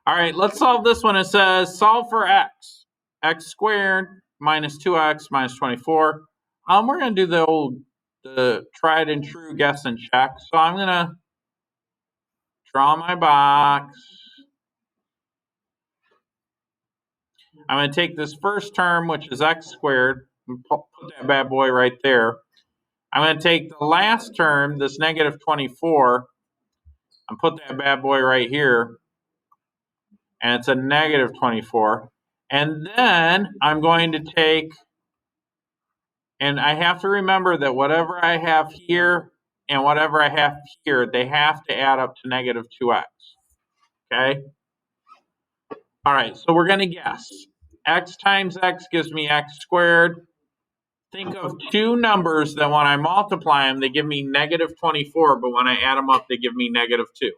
All right, let's solve this one. It says solve for x. X squared minus 2x minus 24. We're going to do the tried and true guess and check. So I'm going to draw my box. I'm going to take this first term, which is x squared, and put that bad boy right there. I'm going to take the last term, this negative 24, and put that bad boy right here. And it's a negative 24. And then I'm going to take, and I have to remember that whatever I have here and whatever I have here, they have to add up to negative 2x. Okay? All right, so we're going to guess. X times x gives me x squared. Think of two numbers that when I multiply them, they give me negative 24, but when I add them up, they give me negative 2.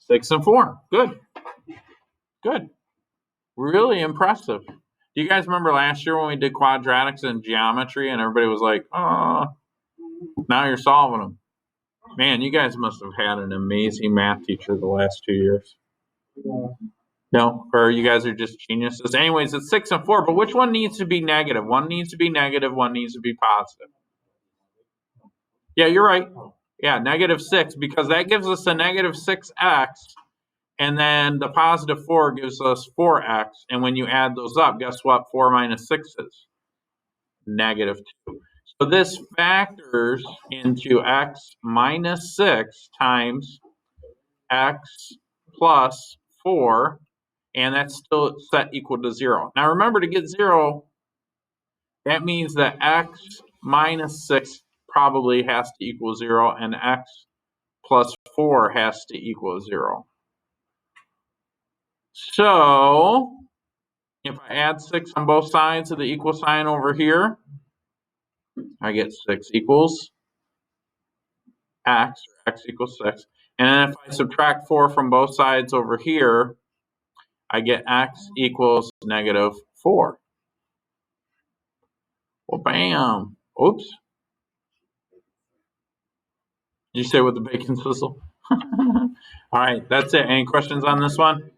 6 and 4. Good. Good. Really impressive. Do you guys remember last year when we did quadratics and geometry and everybody was like, oh, now you're solving them? Man, you guys must have had an amazing math teacher the last 2 years. No? Or you guys are just geniuses? Anyways, it's 6 and 4, but which one needs to be negative? One needs to be negative, one needs to be positive. Yeah, you're right. Yeah, negative 6, because that gives us a negative 6x, and then the positive 4 gives us 4x, and when you add those up, guess what 4 minus 6 is? Negative 2. So this factors into x minus 6 times x plus 4, and that's still set equal to 0. Now remember, to get 0, that means that x minus 6 probably has to equal 0, and x plus 4 has to equal 0. So if I add 6 on both sides of the equal sign over here, I get 6 equals x, or x equals 6. And then if I subtract 4 from both sides over here, I get x equals negative 4. Well, bam. Oops. Did you say with the bacon sizzle? All right, that's it. Any questions on this one?